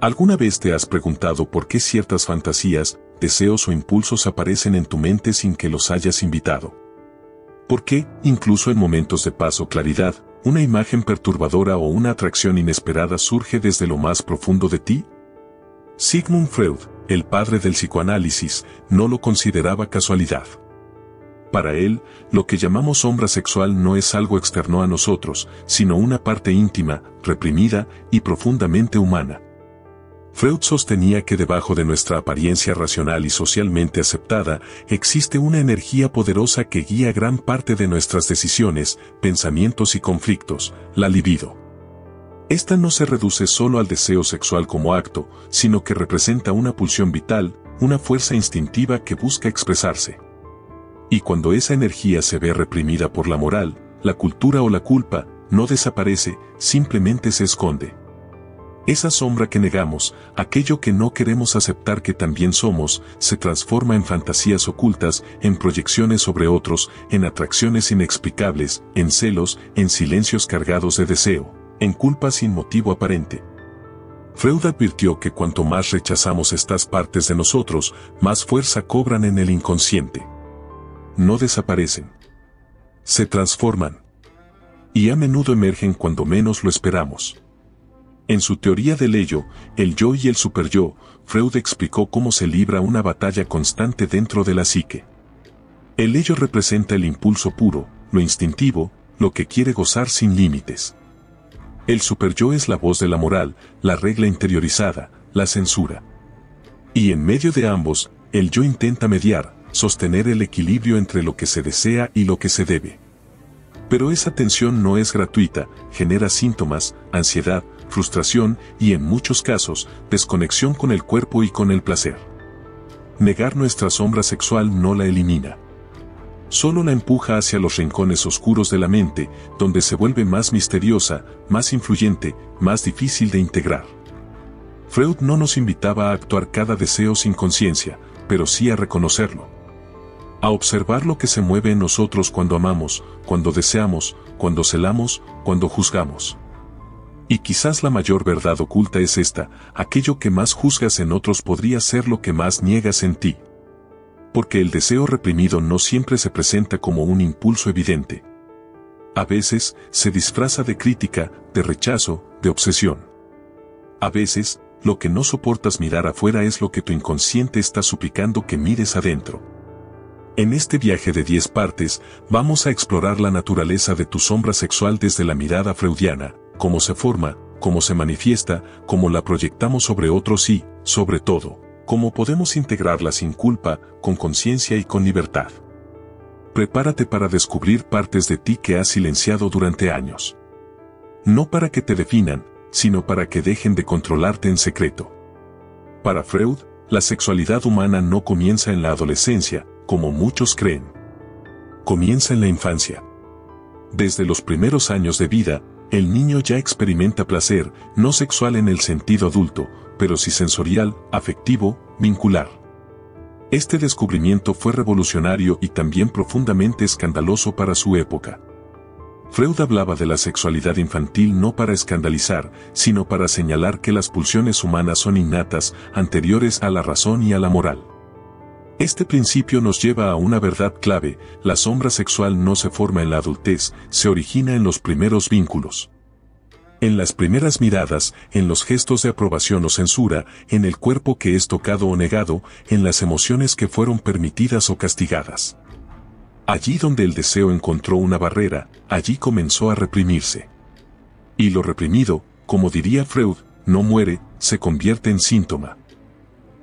¿Alguna vez te has preguntado por qué ciertas fantasías, deseos o impulsos aparecen en tu mente sin que los hayas invitado? ¿Por qué, incluso en momentos de paz o claridad, una imagen perturbadora o una atracción inesperada surge desde lo más profundo de ti? Sigmund Freud, el padre del psicoanálisis, no lo consideraba casualidad. Para él, lo que llamamos sombra sexual no es algo externo a nosotros, sino una parte íntima, reprimida y profundamente humana. Freud sostenía que debajo de nuestra apariencia racional y socialmente aceptada, existe una energía poderosa que guía gran parte de nuestras decisiones, pensamientos y conflictos, la libido. Esta no se reduce solo al deseo sexual como acto, sino que representa una pulsión vital, una fuerza instintiva que busca expresarse. Y cuando esa energía se ve reprimida por la moral, la cultura o la culpa, no desaparece, simplemente se esconde. Esa sombra que negamos, aquello que no queremos aceptar que también somos, se transforma en fantasías ocultas, en proyecciones sobre otros, en atracciones inexplicables, en celos, en silencios cargados de deseo, en culpa sin motivo aparente. Freud advirtió que cuanto más rechazamos estas partes de nosotros, más fuerza cobran en el inconsciente. No desaparecen. Se transforman. Y a menudo emergen cuando menos lo esperamos. En su teoría del ello, el yo y el superyo, Freud explicó cómo se libra una batalla constante dentro de la psique. El ello representa el impulso puro, lo instintivo, lo que quiere gozar sin límites. El superyo es la voz de la moral, la regla interiorizada, la censura. Y en medio de ambos, el yo intenta mediar, sostener el equilibrio entre lo que se desea y lo que se debe. Pero esa tensión no es gratuita, genera síntomas, ansiedad, frustración y en muchos casos, desconexión con el cuerpo y con el placer. Negar nuestra sombra sexual no la elimina. Solo la empuja hacia los rincones oscuros de la mente, donde se vuelve más misteriosa, más influyente, más difícil de integrar. Freud no nos invitaba a actuar cada deseo sin conciencia, pero sí a reconocerlo. A observar lo que se mueve en nosotros cuando amamos, cuando deseamos, cuando celamos, cuando juzgamos. Y quizás la mayor verdad oculta es esta: aquello que más juzgas en otros podría ser lo que más niegas en ti. Porque el deseo reprimido no siempre se presenta como un impulso evidente. A veces, se disfraza de crítica, de rechazo, de obsesión. A veces, lo que no soportas mirar afuera es lo que tu inconsciente está suplicando que mires adentro. En este viaje de 10 partes, vamos a explorar la naturaleza de tu sombra sexual desde la mirada freudiana, cómo se forma, cómo se manifiesta, cómo la proyectamos sobre otros y, sobre todo, cómo podemos integrarla sin culpa, con conciencia y con libertad. Prepárate para descubrir partes de ti que has silenciado durante años. No para que te definan, sino para que dejen de controlarte en secreto. Para Freud, la sexualidad humana no comienza en la adolescencia, como muchos creen. Comienza en la infancia. Desde los primeros años de vida, el niño ya experimenta placer, no sexual en el sentido adulto, pero sí sensorial, afectivo, vincular. Este descubrimiento fue revolucionario y también profundamente escandaloso para su época. Freud hablaba de la sexualidad infantil no para escandalizar, sino para señalar que las pulsiones humanas son innatas, anteriores a la razón y a la moral. Este principio nos lleva a una verdad clave: la sombra sexual no se forma en la adultez, se origina en los primeros vínculos. En las primeras miradas, en los gestos de aprobación o censura, en el cuerpo que es tocado o negado, en las emociones que fueron permitidas o castigadas. Allí donde el deseo encontró una barrera, allí comenzó a reprimirse. Y lo reprimido, como diría Freud, no muere, se convierte en síntoma.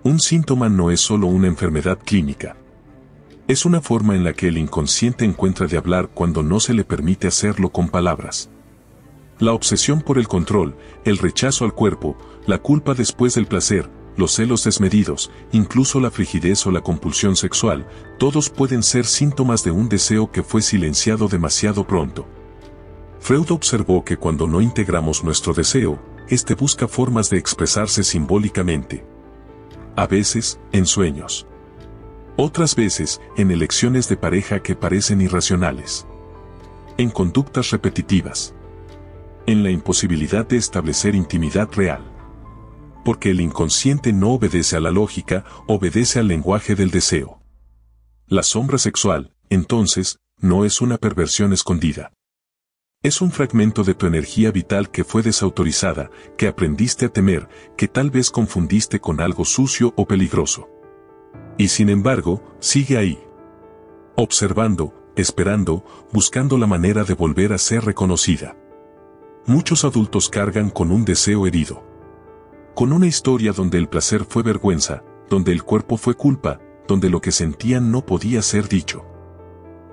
Un síntoma no es solo una enfermedad clínica. Es una forma en la que el inconsciente encuentra de hablar cuando no se le permite hacerlo con palabras. La obsesión por el control, el rechazo al cuerpo, la culpa después del placer, los celos desmedidos, incluso la frigidez o la compulsión sexual, todos pueden ser síntomas de un deseo que fue silenciado demasiado pronto. Freud observó que cuando no integramos nuestro deseo, este busca formas de expresarse simbólicamente. A veces, en sueños. Otras veces, en elecciones de pareja que parecen irracionales. En conductas repetitivas. En la imposibilidad de establecer intimidad real. Porque el inconsciente no obedece a la lógica, obedece al lenguaje del deseo. La sombra sexual, entonces, no es una perversión escondida. Es un fragmento de tu energía vital que fue desautorizada, que aprendiste a temer, que tal vez confundiste con algo sucio o peligroso. Y sin embargo, sigue ahí. Observando, esperando, buscando la manera de volver a ser reconocida. Muchos adultos cargan con un deseo herido. Con una historia donde el placer fue vergüenza, donde el cuerpo fue culpa, donde lo que sentían no podía ser dicho.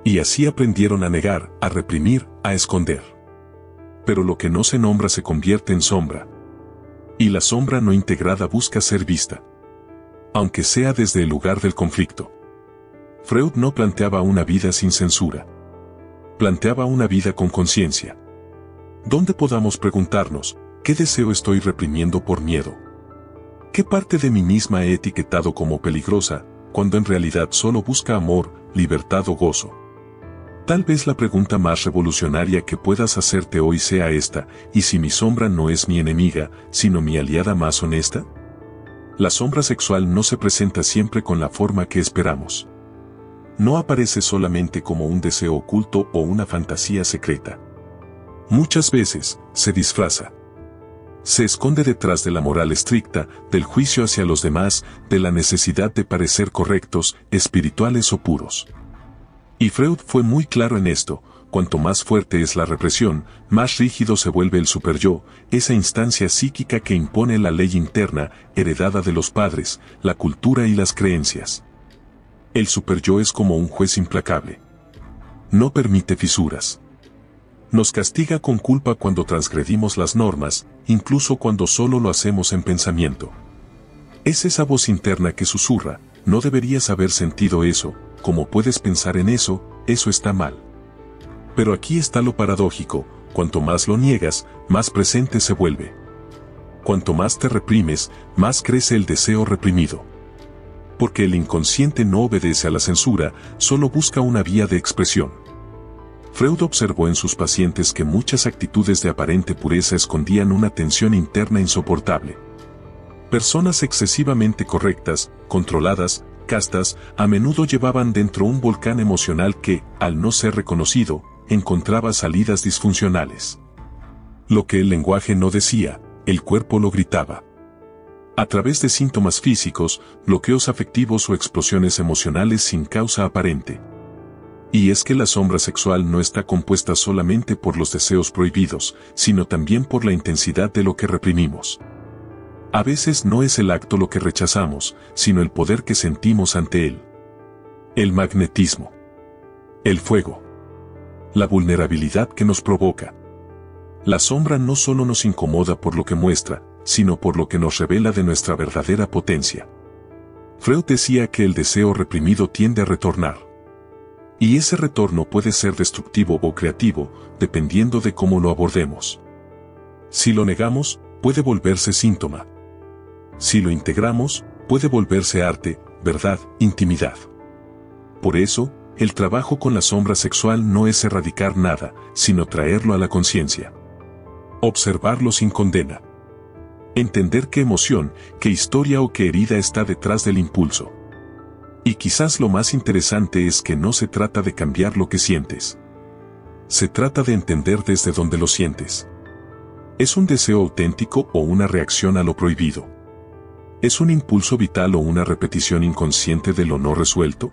Y así aprendieron a negar, a reprimir, a esconder. Pero lo que no se nombra se convierte en sombra. Y la sombra no integrada busca ser vista. Aunque sea desde el lugar del conflicto. Freud no planteaba una vida sin censura. Planteaba una vida con conciencia. Donde podamos preguntarnos, ¿qué deseo estoy reprimiendo por miedo? ¿Qué parte de mí misma he etiquetado como peligrosa, cuando en realidad solo busca amor, libertad o gozo? Tal vez la pregunta más revolucionaria que puedas hacerte hoy sea esta: ¿y si mi sombra no es mi enemiga, sino mi aliada más honesta? La sombra sexual no se presenta siempre con la forma que esperamos. No aparece solamente como un deseo oculto o una fantasía secreta. Muchas veces, se disfraza. Se esconde detrás de la moral estricta, del juicio hacia los demás, de la necesidad de parecer correctos, espirituales o puros. Y Freud fue muy claro en esto: cuanto más fuerte es la represión, más rígido se vuelve el superyo, esa instancia psíquica que impone la ley interna, heredada de los padres, la cultura y las creencias. El superyo es como un juez implacable. No permite fisuras. Nos castiga con culpa cuando transgredimos las normas, incluso cuando solo lo hacemos en pensamiento. Es esa voz interna que susurra: no deberías haber sentido eso, ¿cómo puedes pensar en eso? Eso está mal. Pero aquí está lo paradójico: cuanto más lo niegas, más presente se vuelve. Cuanto más te reprimes, más crece el deseo reprimido. Porque el inconsciente no obedece a la censura, solo busca una vía de expresión. Freud observó en sus pacientes que muchas actitudes de aparente pureza escondían una tensión interna insoportable. Personas excesivamente correctas, controladas, castas, a menudo llevaban dentro un volcán emocional que, al no ser reconocido, encontraba salidas disfuncionales. Lo que el lenguaje no decía, el cuerpo lo gritaba. A través de síntomas físicos, bloqueos afectivos o explosiones emocionales sin causa aparente. Y es que la sombra sexual no está compuesta solamente por los deseos prohibidos, sino también por la intensidad de lo que reprimimos. A veces no es el acto lo que rechazamos, sino el poder que sentimos ante él. El magnetismo. El fuego. La vulnerabilidad que nos provoca. La sombra no solo nos incomoda por lo que muestra, sino por lo que nos revela de nuestra verdadera potencia. Freud decía que el deseo reprimido tiende a retornar. Y ese retorno puede ser destructivo o creativo, dependiendo de cómo lo abordemos. Si lo negamos, puede volverse síntoma. Si lo integramos, puede volverse arte, verdad, intimidad. Por eso, el trabajo con la sombra sexual no es erradicar nada, sino traerlo a la conciencia. Observarlo sin condena. Entender qué emoción, qué historia o qué herida está detrás del impulso. Y quizás lo más interesante es que no se trata de cambiar lo que sientes. Se trata de entender desde dónde lo sientes. ¿Es un deseo auténtico o una reacción a lo prohibido? ¿Es un impulso vital o una repetición inconsciente de lo no resuelto?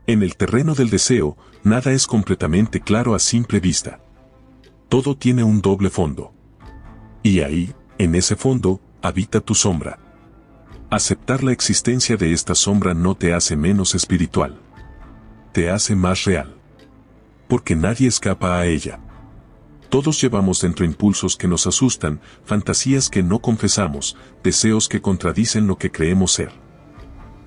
En el terreno del deseo, nada es completamente claro a simple vista. Todo tiene un doble fondo. Y ahí, en ese fondo, habita tu sombra. Aceptar la existencia de esta sombra no te hace menos espiritual. Te hace más real. Porque nadie escapa a ella. Todos llevamos dentro impulsos que nos asustan, fantasías que no confesamos, deseos que contradicen lo que creemos ser.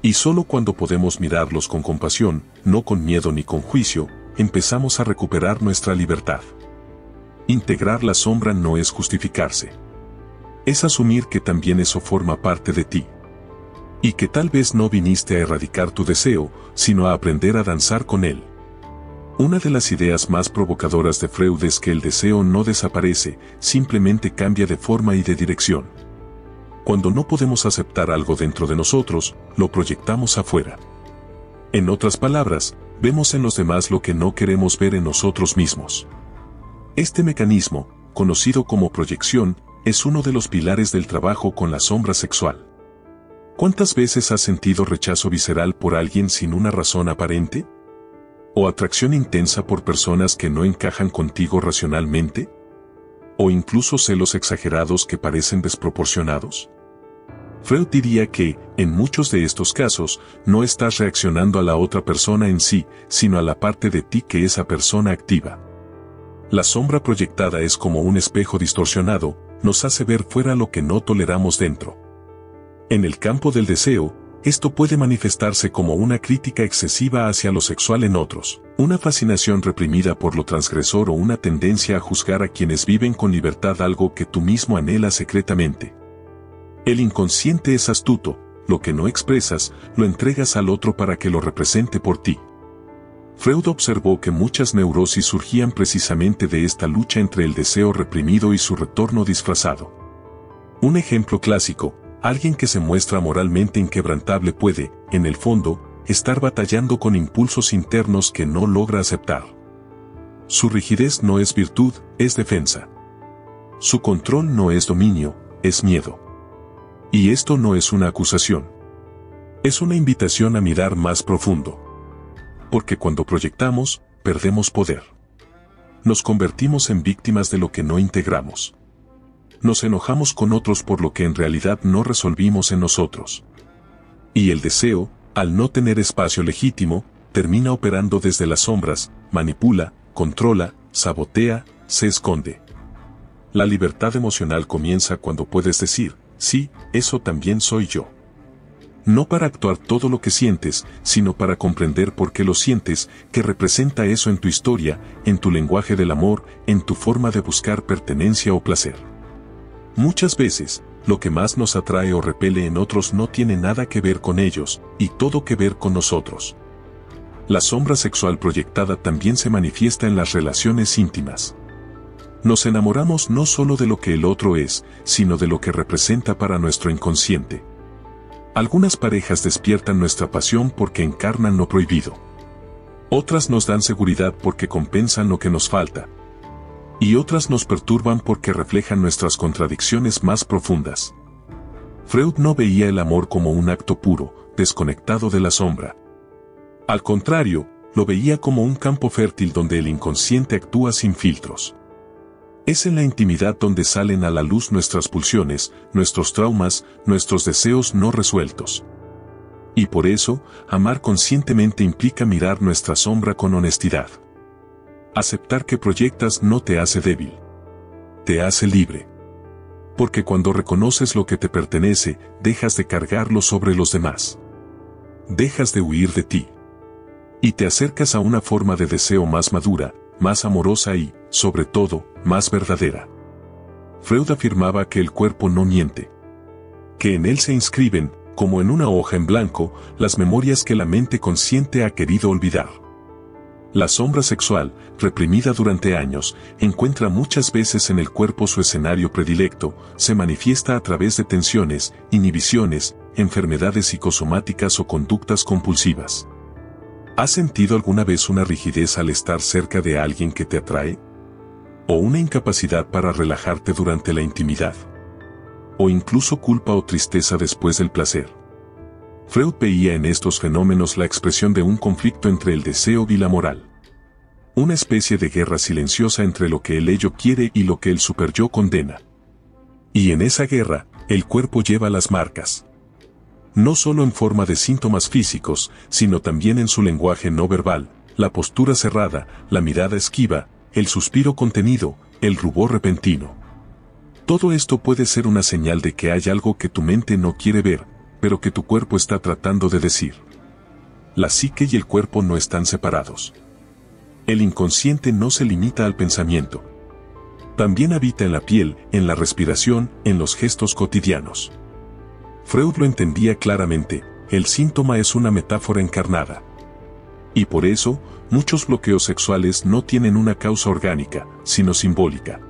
Y solo cuando podemos mirarlos con compasión, no con miedo ni con juicio, empezamos a recuperar nuestra libertad. Integrar la sombra no es justificarse. Es asumir que también eso forma parte de ti. Y que tal vez no viniste a erradicar tu deseo, sino a aprender a danzar con él. Una de las ideas más provocadoras de Freud es que el deseo no desaparece, simplemente cambia de forma y de dirección. Cuando no podemos aceptar algo dentro de nosotros, lo proyectamos afuera. En otras palabras, vemos en los demás lo que no queremos ver en nosotros mismos. Este mecanismo, conocido como proyección, es uno de los pilares del trabajo con la sombra sexual. ¿Cuántas veces has sentido rechazo visceral por alguien sin una razón aparente? ¿O atracción intensa por personas que no encajan contigo racionalmente? ¿O incluso celos exagerados que parecen desproporcionados? Freud diría que, en muchos de estos casos, no estás reaccionando a la otra persona en sí, sino a la parte de ti que esa persona activa. La sombra proyectada es como un espejo distorsionado, nos hace ver fuera lo que no toleramos dentro. En el campo del deseo, esto puede manifestarse como una crítica excesiva hacia lo sexual en otros, una fascinación reprimida por lo transgresor o una tendencia a juzgar a quienes viven con libertad algo que tú mismo anhelas secretamente. El inconsciente es astuto, lo que no expresas, lo entregas al otro para que lo represente por ti. Freud observó que muchas neurosis surgían precisamente de esta lucha entre el deseo reprimido y su retorno disfrazado. Un ejemplo clásico: alguien que se muestra moralmente inquebrantable puede, en el fondo, estar batallando con impulsos internos que no logra aceptar. Su rigidez no es virtud, es defensa. Su control no es dominio, es miedo. Y esto no es una acusación. Es una invitación a mirar más profundo. Porque cuando proyectamos, perdemos poder. Nos convertimos en víctimas de lo que no integramos. Nos enojamos con otros por lo que en realidad no resolvimos en nosotros. Y el deseo, al no tener espacio legítimo, termina operando desde las sombras, manipula, controla, sabotea, se esconde. La libertad emocional comienza cuando puedes decir: sí, eso también soy yo. No para actuar todo lo que sientes, sino para comprender por qué lo sientes, qué representa eso en tu historia, en tu lenguaje del amor, en tu forma de buscar pertenencia o placer. Muchas veces, lo que más nos atrae o repele en otros no tiene nada que ver con ellos, y todo que ver con nosotros. La sombra sexual proyectada también se manifiesta en las relaciones íntimas. Nos enamoramos no solo de lo que el otro es, sino de lo que representa para nuestro inconsciente. Algunas parejas despiertan nuestra pasión porque encarnan lo prohibido. Otras nos dan seguridad porque compensan lo que nos falta. Y otras nos perturban porque reflejan nuestras contradicciones más profundas. Freud no veía el amor como un acto puro, desconectado de la sombra. Al contrario, lo veía como un campo fértil donde el inconsciente actúa sin filtros. Es en la intimidad donde salen a la luz nuestras pulsiones, nuestros traumas, nuestros deseos no resueltos. Y por eso, amar conscientemente implica mirar nuestra sombra con honestidad. Aceptar que proyectas no te hace débil. Te hace libre. Porque cuando reconoces lo que te pertenece, dejas de cargarlo sobre los demás. Dejas de huir de ti. Y te acercas a una forma de deseo más madura, más amorosa y, sobre todo, más verdadera. Freud afirmaba que el cuerpo no miente. Que en él se inscriben, como en una hoja en blanco, las memorias que la mente consciente ha querido olvidar. La sombra sexual, reprimida durante años, encuentra muchas veces en el cuerpo su escenario predilecto, se manifiesta a través de tensiones, inhibiciones, enfermedades psicosomáticas o conductas compulsivas. ¿Has sentido alguna vez una rigidez al estar cerca de alguien que te atrae? ¿O una incapacidad para relajarte durante la intimidad? ¿O incluso culpa o tristeza después del placer? Freud veía en estos fenómenos la expresión de un conflicto entre el deseo y la moral. Una especie de guerra silenciosa entre lo que el ello quiere y lo que el superyo condena. Y en esa guerra, el cuerpo lleva las marcas. No solo en forma de síntomas físicos, sino también en su lenguaje no verbal, la postura cerrada, la mirada esquiva, el suspiro contenido, el rubor repentino. Todo esto puede ser una señal de que hay algo que tu mente no quiere ver, pero que tu cuerpo está tratando de decir. La psique y el cuerpo no están separados. El inconsciente no se limita al pensamiento. También habita en la piel, en la respiración, en los gestos cotidianos. Freud lo entendía claramente, el síntoma es una metáfora encarnada. Y por eso, muchos bloqueos sexuales no tienen una causa orgánica, sino simbólica.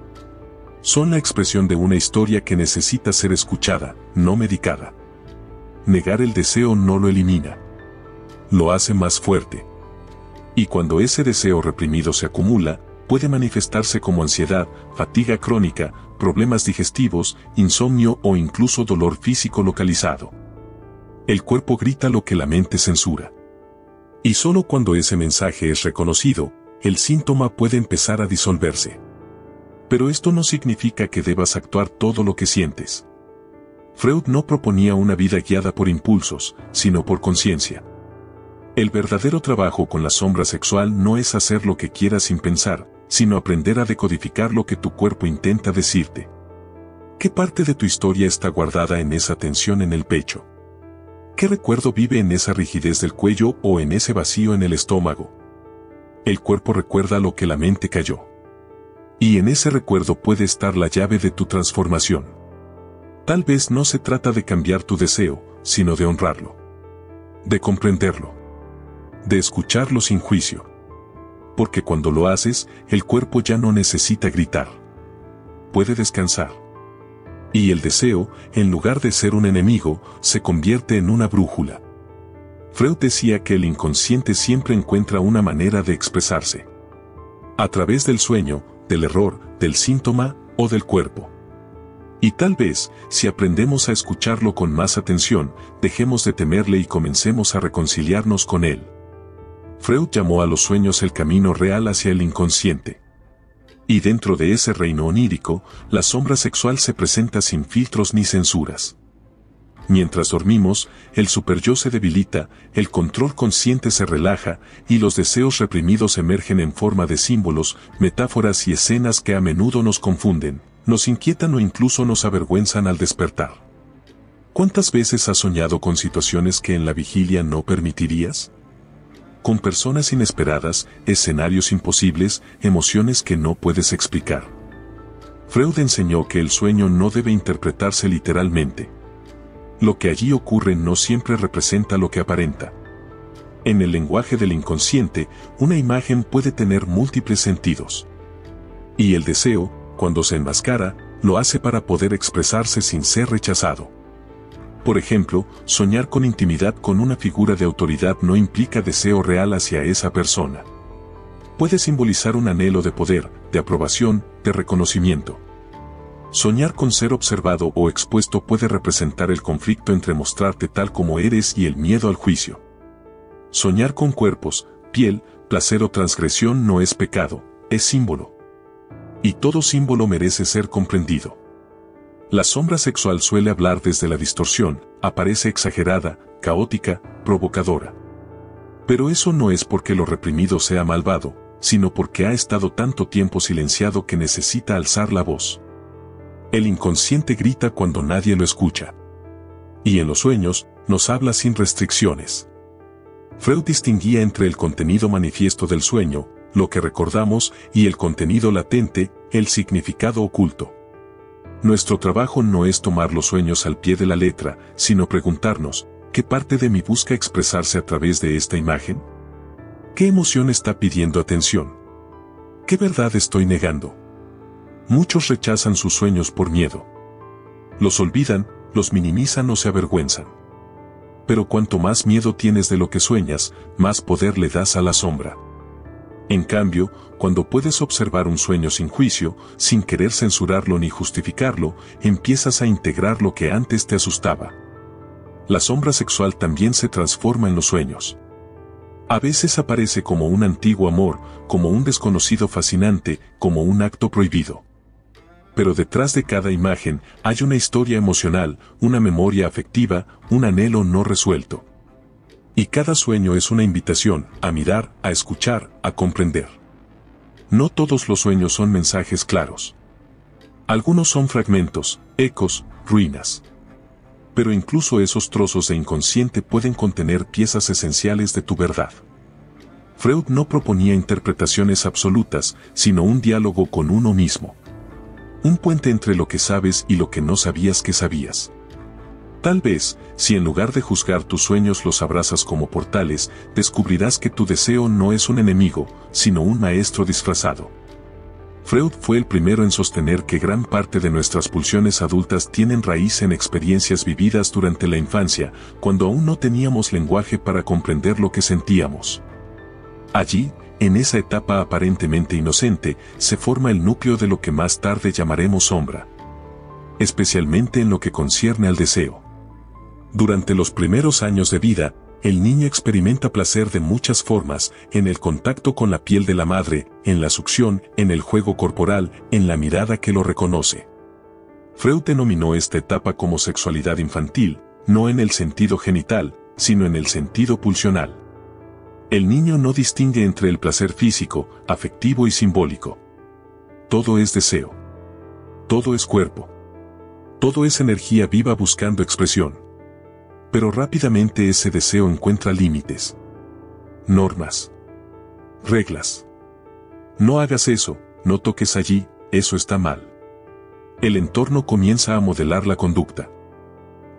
Son la expresión de una historia que necesita ser escuchada, no medicada. Negar el deseo no lo elimina. Lo hace más fuerte. Y cuando ese deseo reprimido se acumula, puede manifestarse como ansiedad, fatiga crónica, problemas digestivos, insomnio o incluso dolor físico localizado. El cuerpo grita lo que la mente censura. Y solo cuando ese mensaje es reconocido, el síntoma puede empezar a disolverse. Pero esto no significa que debas actuar todo lo que sientes. Freud no proponía una vida guiada por impulsos, sino por conciencia. El verdadero trabajo con la sombra sexual no es hacer lo que quieras sin pensar, sino aprender a decodificar lo que tu cuerpo intenta decirte. ¿Qué parte de tu historia está guardada en esa tensión en el pecho? ¿Qué recuerdo vive en esa rigidez del cuello o en ese vacío en el estómago? El cuerpo recuerda lo que la mente calló. Y en ese recuerdo puede estar la llave de tu transformación. Tal vez no se trata de cambiar tu deseo, sino de honrarlo. De comprenderlo. De escucharlo sin juicio. Porque cuando lo haces, el cuerpo ya no necesita gritar. Puede descansar. Y el deseo, en lugar de ser un enemigo, se convierte en una brújula. Freud decía que el inconsciente siempre encuentra una manera de expresarse. A través del sueño, del error, del síntoma o del cuerpo. Y tal vez, si aprendemos a escucharlo con más atención, dejemos de temerle y comencemos a reconciliarnos con él. Freud llamó a los sueños el camino real hacia el inconsciente. Y dentro de ese reino onírico, la sombra sexual se presenta sin filtros ni censuras. Mientras dormimos, el superyo se debilita, el control consciente se relaja, y los deseos reprimidos emergen en forma de símbolos, metáforas y escenas que a menudo nos confunden, nos inquietan o incluso nos avergüenzan al despertar. ¿Cuántas veces has soñado con situaciones que en la vigilia no permitirías? Con personas inesperadas, escenarios imposibles, emociones que no puedes explicar. Freud enseñó que el sueño no debe interpretarse literalmente. Lo que allí ocurre no siempre representa lo que aparenta. En el lenguaje del inconsciente, una imagen puede tener múltiples sentidos. Y el deseo, cuando se enmascara, lo hace para poder expresarse sin ser rechazado. Por ejemplo, soñar con intimidad con una figura de autoridad no implica deseo real hacia esa persona. Puede simbolizar un anhelo de poder, de aprobación, de reconocimiento. Soñar con ser observado o expuesto puede representar el conflicto entre mostrarte tal como eres y el miedo al juicio. Soñar con cuerpos, piel, placer o transgresión no es pecado, es símbolo. Y todo símbolo merece ser comprendido. La sombra sexual suele hablar desde la distorsión, aparece exagerada, caótica, provocadora. Pero eso no es porque lo reprimido sea malvado, sino porque ha estado tanto tiempo silenciado que necesita alzar la voz. El inconsciente grita cuando nadie lo escucha. Y en los sueños, nos habla sin restricciones. Freud distinguía entre el contenido manifiesto del sueño, lo que recordamos, y el contenido latente, el significado oculto. Nuestro trabajo no es tomar los sueños al pie de la letra, sino preguntarnos, ¿qué parte de mí busca expresarse a través de esta imagen? ¿Qué emoción está pidiendo atención? ¿Qué verdad estoy negando? Muchos rechazan sus sueños por miedo. Los olvidan, los minimizan o se avergüenzan. Pero cuanto más miedo tienes de lo que sueñas, más poder le das a la sombra. En cambio, cuando puedes observar un sueño sin juicio, sin querer censurarlo ni justificarlo, empiezas a integrar lo que antes te asustaba. La sombra sexual también se transforma en los sueños. A veces aparece como un antiguo amor, como un desconocido fascinante, como un acto prohibido. Pero detrás de cada imagen hay una historia emocional, una memoria afectiva, un anhelo no resuelto. Y cada sueño es una invitación a mirar, a escuchar, a comprender. No todos los sueños son mensajes claros. Algunos son fragmentos, ecos, ruinas. Pero incluso esos trozos de inconsciente pueden contener piezas esenciales de tu verdad. Freud no proponía interpretaciones absolutas, sino un diálogo con uno mismo. Un puente entre lo que sabes y lo que no sabías que sabías. Tal vez, si en lugar de juzgar tus sueños los abrazas como portales, descubrirás que tu deseo no es un enemigo, sino un maestro disfrazado. Freud fue el primero en sostener que gran parte de nuestras pulsiones adultas tienen raíz en experiencias vividas durante la infancia, cuando aún no teníamos lenguaje para comprender lo que sentíamos. Allí, en esa etapa aparentemente inocente, se forma el núcleo de lo que más tarde llamaremos sombra. Especialmente en lo que concierne al deseo. Durante los primeros años de vida, el niño experimenta placer de muchas formas, en el contacto con la piel de la madre, en la succión, en el juego corporal, en la mirada que lo reconoce. Freud denominó esta etapa como sexualidad infantil, no en el sentido genital, sino en el sentido pulsional. El niño no distingue entre el placer físico, afectivo y simbólico. Todo es deseo. Todo es cuerpo. Todo es energía viva buscando expresión. Pero rápidamente ese deseo encuentra límites. Normas. Reglas. No hagas eso, no toques allí, eso está mal. El entorno comienza a modelar la conducta.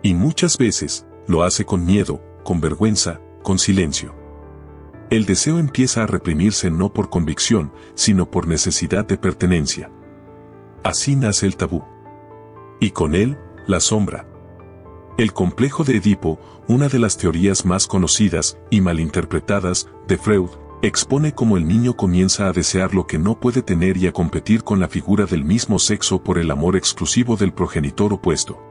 Y muchas veces, lo hace con miedo, con vergüenza, con silencio. El deseo empieza a reprimirse no por convicción, sino por necesidad de pertenencia. Así nace el tabú. Y con él, la sombra. El complejo de Edipo, una de las teorías más conocidas y malinterpretadas de Freud, expone cómo el niño comienza a desear lo que no puede tener y a competir con la figura del mismo sexo por el amor exclusivo del progenitor opuesto.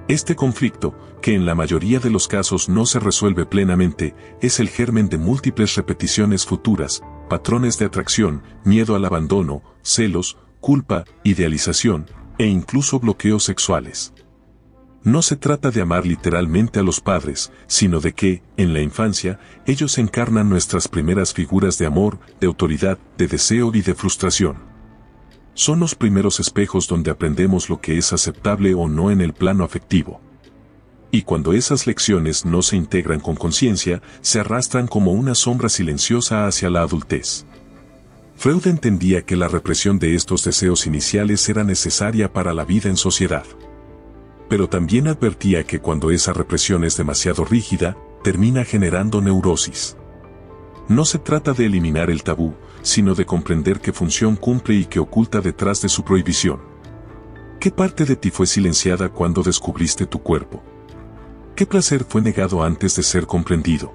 Este conflicto, que en la mayoría de los casos no se resuelve plenamente, es el germen de múltiples repeticiones futuras, patrones de atracción, miedo al abandono, celos, culpa, idealización, e incluso bloqueos sexuales. No se trata de amar literalmente a los padres, sino de que, en la infancia, ellos encarnan nuestras primeras figuras de amor, de autoridad, de deseo y de frustración. Son los primeros espejos donde aprendemos lo que es aceptable o no en el plano afectivo. Y cuando esas lecciones no se integran con conciencia, se arrastran como una sombra silenciosa hacia la adultez. Freud entendía que la represión de estos deseos iniciales era necesaria para la vida en sociedad. Pero también advertía que cuando esa represión es demasiado rígida, termina generando neurosis. No se trata de eliminar el tabú, sino de comprender qué función cumple y qué oculta detrás de su prohibición. ¿Qué parte de ti fue silenciada cuando descubriste tu cuerpo? ¿Qué placer fue negado antes de ser comprendido?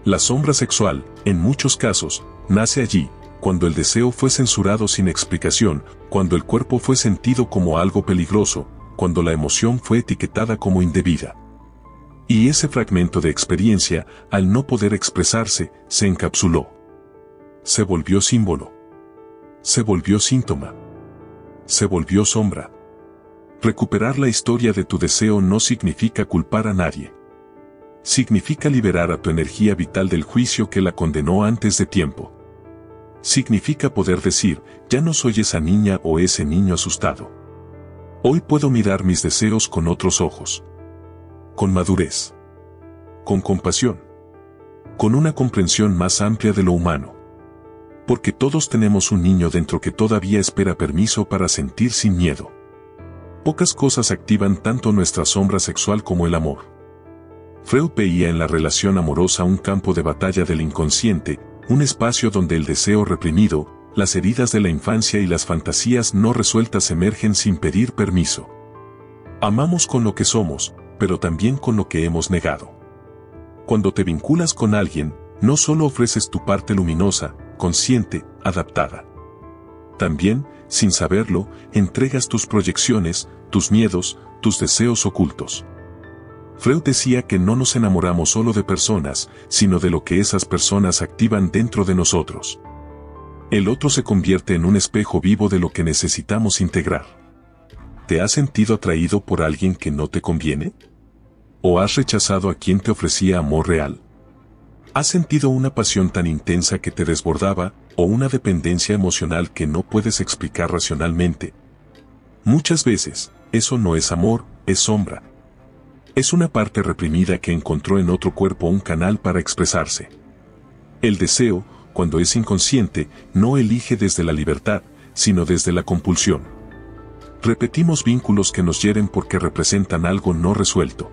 La sombra sexual, en muchos casos, nace allí, cuando el deseo fue censurado sin explicación, cuando el cuerpo fue sentido como algo peligroso, cuando la emoción fue etiquetada como indebida. Y ese fragmento de experiencia, al no poder expresarse, se encapsuló. Se volvió símbolo. Se volvió síntoma. Se volvió sombra. Recuperar la historia de tu deseo no significa culpar a nadie. Significa liberar a tu energía vital del juicio que la condenó antes de tiempo. Significa poder decir, ya no soy esa niña o ese niño asustado. Hoy puedo mirar mis deseos con otros ojos. Con madurez. Con compasión. Con una comprensión más amplia de lo humano. Porque todos tenemos un niño dentro que todavía espera permiso para sentir sin miedo. Pocas cosas activan tanto nuestra sombra sexual como el amor. Freud veía en la relación amorosa un campo de batalla del inconsciente, un espacio donde el deseo reprimido, las heridas de la infancia y las fantasías no resueltas emergen sin pedir permiso. Amamos con lo que somos, pero también con lo que hemos negado. Cuando te vinculas con alguien, no solo ofreces tu parte luminosa, consciente, adaptada. También, sin saberlo, entregas tus proyecciones, tus miedos, tus deseos ocultos. Freud decía que no nos enamoramos solo de personas, sino de lo que esas personas activan dentro de nosotros. El otro se convierte en un espejo vivo de lo que necesitamos integrar. ¿Te has sentido atraído por alguien que no te conviene? ¿O has rechazado a quien te ofrecía amor real? ¿Has sentido una pasión tan intensa que te desbordaba, o una dependencia emocional que no puedes explicar racionalmente? Muchas veces, eso no es amor, es sombra. Es una parte reprimida que encontró en otro cuerpo un canal para expresarse. El deseo, cuando es inconsciente, no elige desde la libertad, sino desde la compulsión. Repetimos vínculos que nos hieren porque representan algo no resuelto.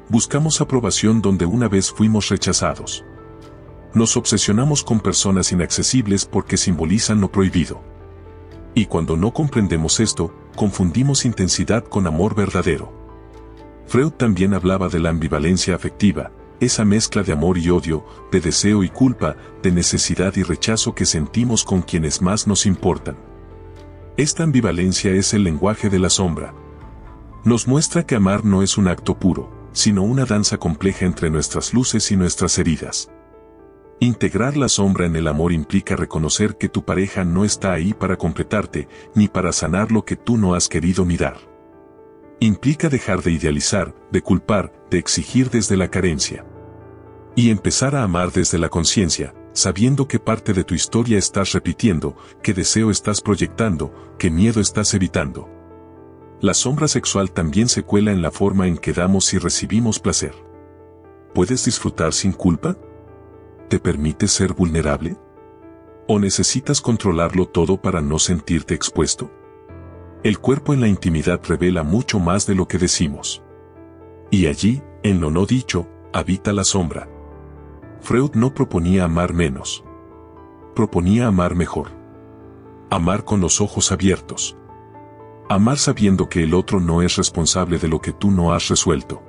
Buscamos aprobación donde una vez fuimos rechazados. Nos obsesionamos con personas inaccesibles porque simbolizan lo prohibido. Y cuando no comprendemos esto, confundimos intensidad con amor verdadero. Freud también hablaba de la ambivalencia afectiva, esa mezcla de amor y odio, de deseo y culpa, de necesidad y rechazo que sentimos con quienes más nos importan. Esta ambivalencia es el lenguaje de la sombra. Nos muestra que amar no es un acto puro, sino una danza compleja entre nuestras luces y nuestras heridas. Integrar la sombra en el amor implica reconocer que tu pareja no está ahí para completarte, ni para sanar lo que tú no has querido mirar. Implica dejar de idealizar, de culpar, de exigir desde la carencia. Y empezar a amar desde la conciencia, sabiendo qué parte de tu historia estás repitiendo, qué deseo estás proyectando, qué miedo estás evitando. La sombra sexual también se cuela en la forma en que damos y recibimos placer. ¿Puedes disfrutar sin culpa? ¿Te permites ser vulnerable? ¿O necesitas controlarlo todo para no sentirte expuesto? El cuerpo en la intimidad revela mucho más de lo que decimos. Y allí, en lo no dicho, habita la sombra. Freud no proponía amar menos. Proponía amar mejor. Amar con los ojos abiertos. Amar sabiendo que el otro no es responsable de lo que tú no has resuelto.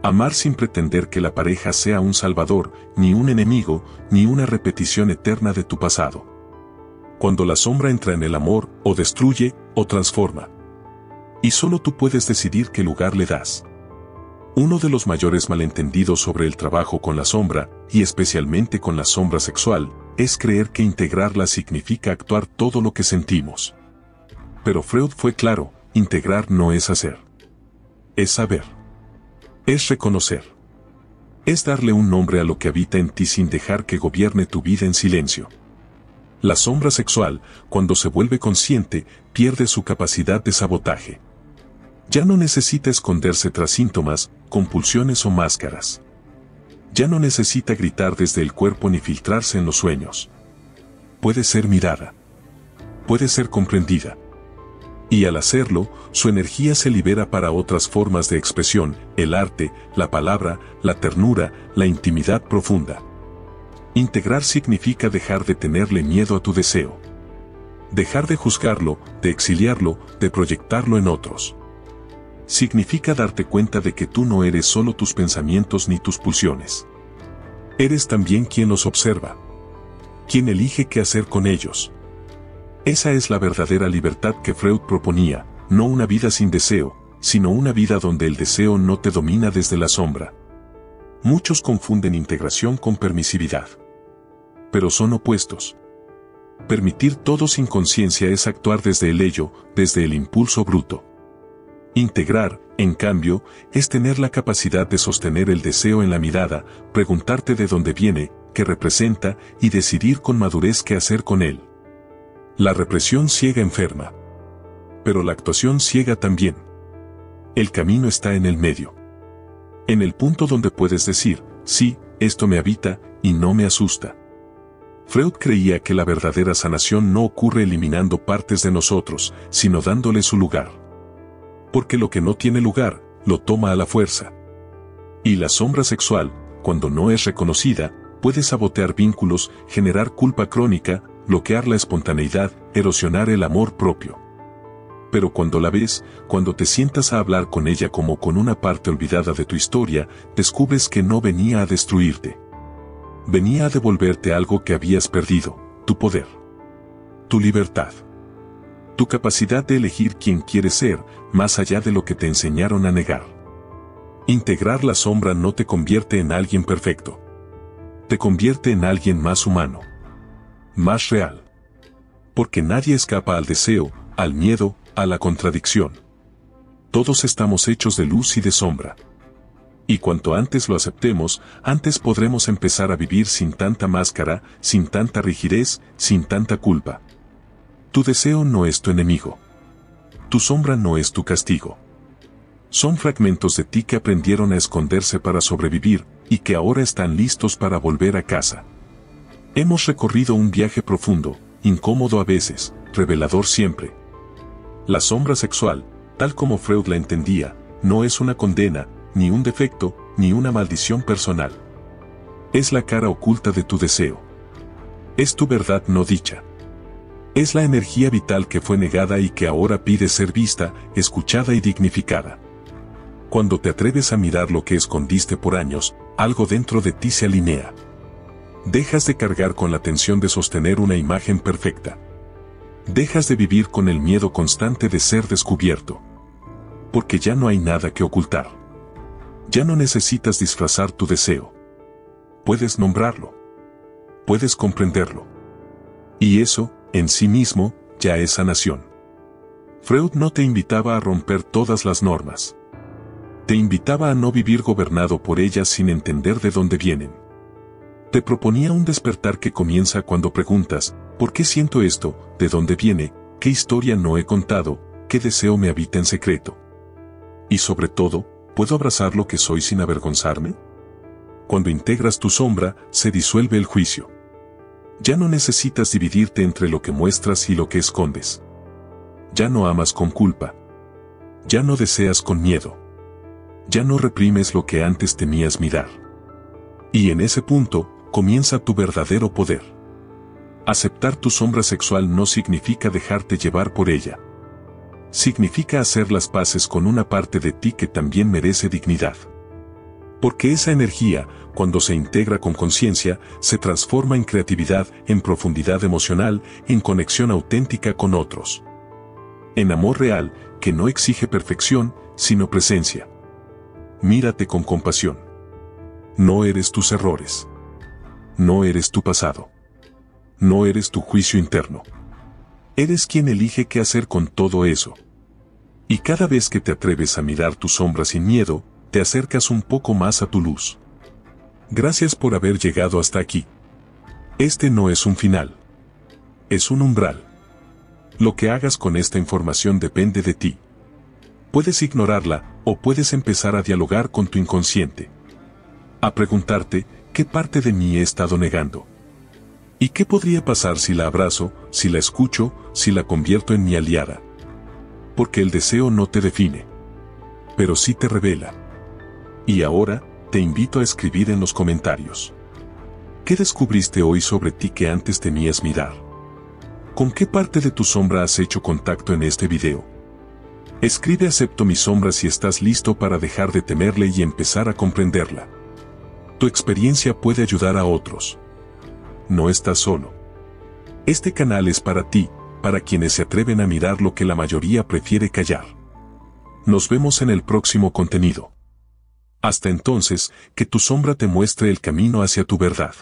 Amar sin pretender que la pareja sea un salvador, ni un enemigo, ni una repetición eterna de tu pasado. Cuando la sombra entra en el amor, o destruye, o transforma. Y solo tú puedes decidir qué lugar le das. Uno de los mayores malentendidos sobre el trabajo con la sombra, y especialmente con la sombra sexual, es creer que integrarla significa actuar todo lo que sentimos. Pero Freud fue claro, integrar no es hacer. Es saber. Es reconocer. Es darle un nombre a lo que habita en ti sin dejar que gobierne tu vida en silencio. La sombra sexual, cuando se vuelve consciente, pierde su capacidad de sabotaje. Ya no necesita esconderse tras síntomas, compulsiones o máscaras. Ya no necesita gritar desde el cuerpo ni filtrarse en los sueños. Puede ser mirada. Puede ser comprendida. Y al hacerlo, su energía se libera para otras formas de expresión, el arte, la palabra, la ternura, la intimidad profunda. Integrar significa dejar de tenerle miedo a tu deseo. Dejar de juzgarlo, de exiliarlo, de proyectarlo en otros. Significa darte cuenta de que tú no eres solo tus pensamientos ni tus pulsiones. Eres también quien los observa. Quien elige qué hacer con ellos. Esa es la verdadera libertad que Freud proponía, no una vida sin deseo, sino una vida donde el deseo no te domina desde la sombra. Muchos confunden integración con permisividad. Pero son opuestos. Permitir todo sin conciencia es actuar desde el ello, desde el impulso bruto. Integrar, en cambio, es tener la capacidad de sostener el deseo en la mirada, preguntarte de dónde viene, qué representa y decidir con madurez qué hacer con él. La represión ciega enferma. Pero la actuación ciega también. El camino está en el medio. En el punto donde puedes decir, sí, esto me habita, y no me asusta. Freud creía que la verdadera sanación no ocurre eliminando partes de nosotros, sino dándole su lugar. Porque lo que no tiene lugar, lo toma a la fuerza. Y la sombra sexual, cuando no es reconocida, puede sabotear vínculos, generar culpa crónica, bloquear la espontaneidad, erosionar el amor propio. Pero cuando la ves, cuando te sientas a hablar con ella como con una parte olvidada de tu historia, descubres que no venía a destruirte. Venía a devolverte algo que habías perdido, tu poder. Tu libertad. Tu capacidad de elegir quién quieres ser, más allá de lo que te enseñaron a negar. Integrar la sombra no te convierte en alguien perfecto. Te convierte en alguien más humano. Más real. Porque nadie escapa al deseo, al miedo, a la contradicción. Todos estamos hechos de luz y de sombra. Y cuanto antes lo aceptemos, antes podremos empezar a vivir sin tanta máscara, sin tanta rigidez, sin tanta culpa. Tu deseo no es tu enemigo. Tu sombra no es tu castigo. Son fragmentos de ti que aprendieron a esconderse para sobrevivir, y que ahora están listos para volver a casa. Hemos recorrido un viaje profundo, incómodo a veces, revelador siempre. La sombra sexual, tal como Freud la entendía, no es una condena, ni un defecto, ni una maldición personal. Es la cara oculta de tu deseo. Es tu verdad no dicha. Es la energía vital que fue negada y que ahora pide ser vista, escuchada y dignificada. Cuando te atreves a mirar lo que escondiste por años, algo dentro de ti se alinea. Dejas de cargar con la tensión de sostener una imagen perfecta. Dejas de vivir con el miedo constante de ser descubierto. Porque ya no hay nada que ocultar. Ya no necesitas disfrazar tu deseo. Puedes nombrarlo. Puedes comprenderlo. Y eso, en sí mismo, ya es sanación. Freud no te invitaba a romper todas las normas. Te invitaba a no vivir gobernado por ellas sin entender de dónde vienen. Te proponía un despertar que comienza cuando preguntas, ¿por qué siento esto? ¿De dónde viene? ¿Qué historia no he contado? ¿Qué deseo me habita en secreto? Y sobre todo, ¿puedo abrazar lo que soy sin avergonzarme? Cuando integras tu sombra, se disuelve el juicio. Ya no necesitas dividirte entre lo que muestras y lo que escondes. Ya no amas con culpa. Ya no deseas con miedo. Ya no reprimes lo que antes temías mirar. Y en ese punto, comienza tu verdadero poder. Aceptar tu sombra sexual no significa dejarte llevar por ella. Significa hacer las paces con una parte de ti que también merece dignidad. Porque esa energía, cuando se integra con conciencia, se transforma en creatividad, en profundidad emocional, en conexión auténtica con otros. En amor real, que no exige perfección, sino presencia. Mírate con compasión. No eres tus errores. No eres tu pasado. No eres tu juicio interno. Eres quien elige qué hacer con todo eso. Y cada vez que te atreves a mirar tu sombra sin miedo, te acercas un poco más a tu luz. Gracias por haber llegado hasta aquí. Este no es un final. Es un umbral. Lo que hagas con esta información depende de ti. Puedes ignorarla, o puedes empezar a dialogar con tu inconsciente. A preguntarte, ¿qué parte de mí he estado negando? ¿Y qué podría pasar si la abrazo, si la escucho, si la convierto en mi aliada? Porque el deseo no te define, pero sí te revela. Y ahora, te invito a escribir en los comentarios. ¿Qué descubriste hoy sobre ti que antes temías mirar? ¿Con qué parte de tu sombra has hecho contacto en este video? Escribe acepto mi sombra si estás listo para dejar de temerle y empezar a comprenderla. Tu experiencia puede ayudar a otros. No estás solo. Este canal es para ti, para quienes se atreven a mirar lo que la mayoría prefiere callar. Nos vemos en el próximo contenido. Hasta entonces, que tu sombra te muestre el camino hacia tu verdad.